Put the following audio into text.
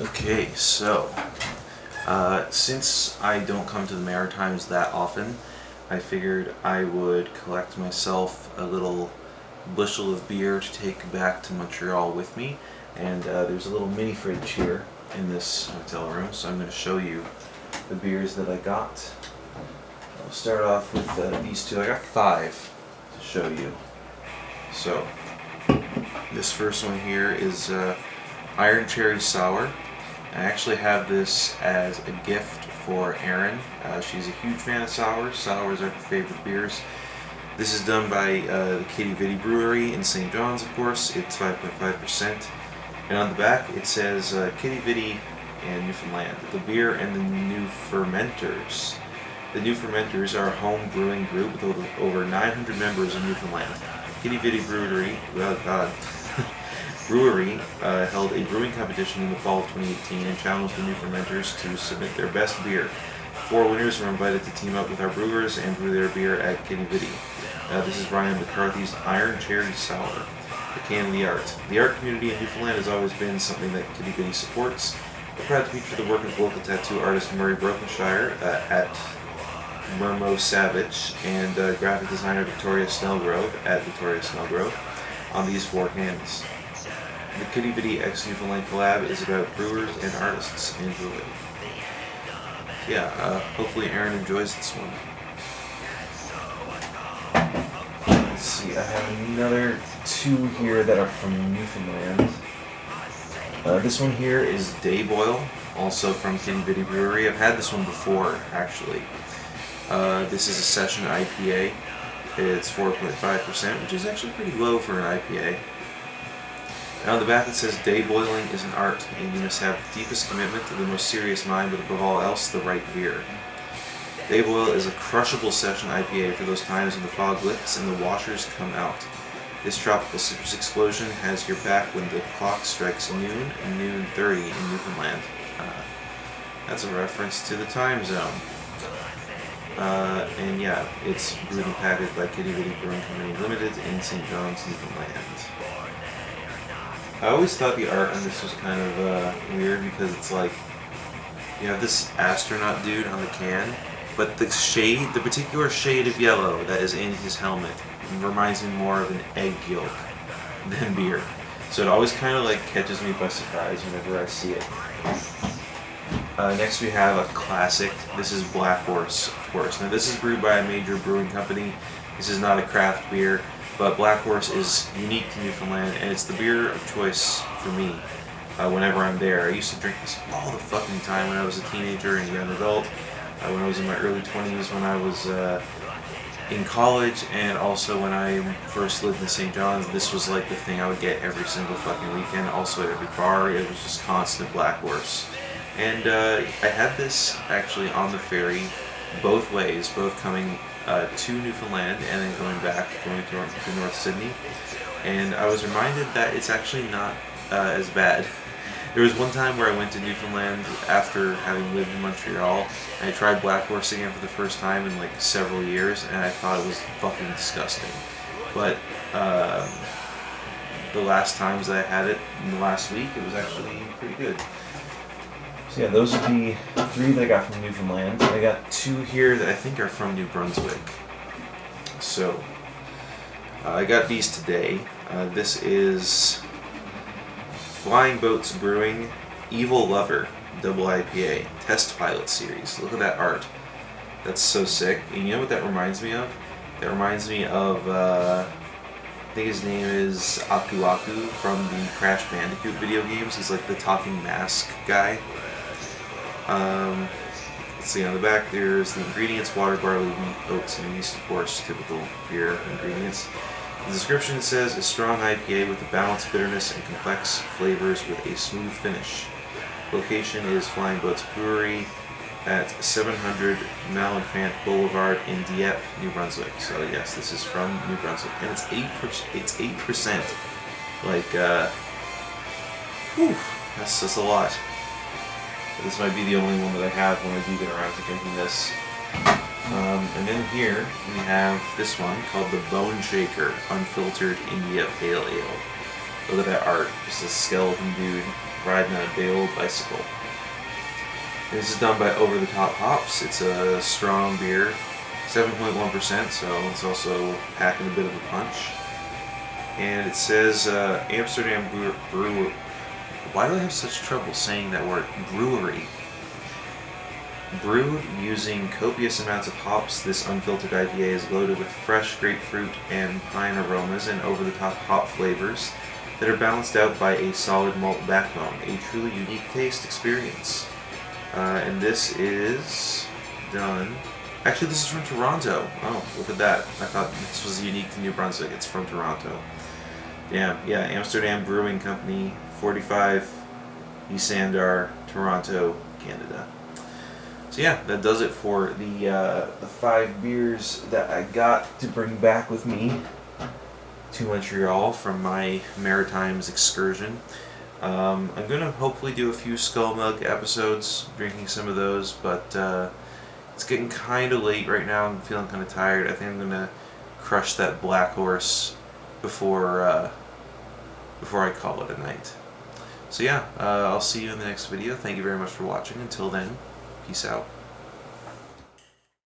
Okay, so since I don't come to the Maritimes that often, I figured I would collect myself a little bushel of beer to take back to Montreal with me. And there's a little mini fridge here in this hotel room, so I'm going to show you the beers that I got. I'll start off with these two. I got 5 to show you. So this first one here is Iron Cherry Sour. I actually have this as a gift for Erin. She's a huge fan of sours. Sours are her favorite beers. This is done by the Kitty Vitty Brewery in St. John's, of course. It's 5.5%. And on the back it says Kitty Vitty and Newfoundland, the beer and the new fermenters. The new fermenters are a home brewing group with over 900 members in Newfoundland. Kitty Vitty Brewery, Brewery held a brewing competition in the fall of 2018 and challenged the new fermenters to submit their best beer. 4 winners were invited to team up with our brewers and brew their beer at Kitty Vitty. This is Ryan McCarthy's Iron Cherry Sour, the can of the art. The art community in Newfoundland has always been something that Kitty Vitty supports. We're proud to feature the work of local tattoo artist Murray Brokenshire at Mermo Savage and graphic designer Victoria Snellgrove at Victoria Snellgrove on these 4 cans. The Kitty Vitty x Newfoundland collab is about brewers and artists. Enjoy. Yeah, hopefully Erin enjoys this one. Let's see, I have another 2 here that are from Newfoundland. This one here is Day Boil, also from Kitty Vitty Brewery. I've had this one before, actually. This is a session IPA. It's 4.5%, which is actually pretty low for an IPA. And on the back it says, day boiling is an art, and you must have the deepest commitment to the most serious mind, but above all else, the right beer. Day Boil is a crushable session IPA for those times when the fog lifts and the washers come out. This tropical citrus explosion has your back when the clock strikes noon and noon 30 in Newfoundland. That's a reference to the time zone. And yeah, it's brewed and packaged by Kitty Vitty Brewing Company Limited in St. John's, Newfoundland. I always thought the art on this was kind of weird because it's like you have this astronaut dude on the can, but the particular shade of yellow that is in his helmet reminds me more of an egg yolk than beer. So it always kind of like catches me by surprise whenever I see it. Next we have a classic. This is Black Horse, of course. Now this is brewed by a major brewing company. This is not a craft beer. But Black Horse is unique to Newfoundland, and it's the beer of choice for me whenever I'm there. I used to drink this all the fucking time when I was a teenager and young adult, when I was in my early 20s, when I was in college, and also when I first lived in St. John's. This was like the thing I would get every single fucking weekend, also at every bar. It was just constant Black Horse. And I had this actually on the ferry both ways, both coming to Newfoundland and then going to North Sydney, and I was reminded that it's actually not as bad. There was one time where I went to Newfoundland after having lived in Montreal, and I tried Black Horse again for the first time in like several years, and I thought it was fucking disgusting. But the last times I had it in the last week, it was actually pretty good. So yeah, those are the 3 that I got from Newfoundland. I got 2 here that I think are from New Brunswick. So, I got these today. This is Flying Boats Brewing Evil Lover Double IPA Test Pilot Series. Look at that art. That's so sick. And you know what that reminds me of? That reminds me of, I think his name is Aku Aku from the Crash Bandicoot video games. He's like the talking mask guy. Let's see, on the back there's the ingredients: water, barley, wheat, oats, and yeast, of course, typical beer ingredients. The description says, a strong IPA with a balanced bitterness and complex flavors with a smooth finish. Location is Flying Boats Brewery at 700 Malenfant Boulevard in Dieppe, New Brunswick. So yes, this is from New Brunswick, and it's 8%. Like, whew, that's just a lot. This might be the only one that I have when I do get around to drinking this. And then here we have this one called the Bone Shaker Unfiltered India Pale Ale. Look at that art. Just a skeleton dude riding on a big old bicycle. This is done by Over the Top Hops. It's a strong beer, 7.1%, so it's also packing a bit of a punch. And it says Amsterdam Brewer. Why do I have such trouble saying that word? Brewery. Brewed using copious amounts of hops, this unfiltered IPA is loaded with fresh grapefruit and pine aromas and over-the-top hop flavors that are balanced out by a solid malt backbone, a truly unique taste experience. And this is done... Actually, this is from Toronto. Oh, look at that. I thought this was unique to New Brunswick. It's from Toronto. Yeah, Amsterdam Brewing Company, 45 Isandar, Toronto, Canada. So yeah, that does it for the 5 beers that I got to bring back with me to Montreal from my Maritimes excursion. I'm going to hopefully do a few Skull Milk episodes, drinking some of those, but it's getting kind of late right now. I'm feeling kind of tired. I think I'm going to crush that Black Horse before I call it a night. So yeah, I'll see you in the next video. Thank you very much for watching. Until then, peace out.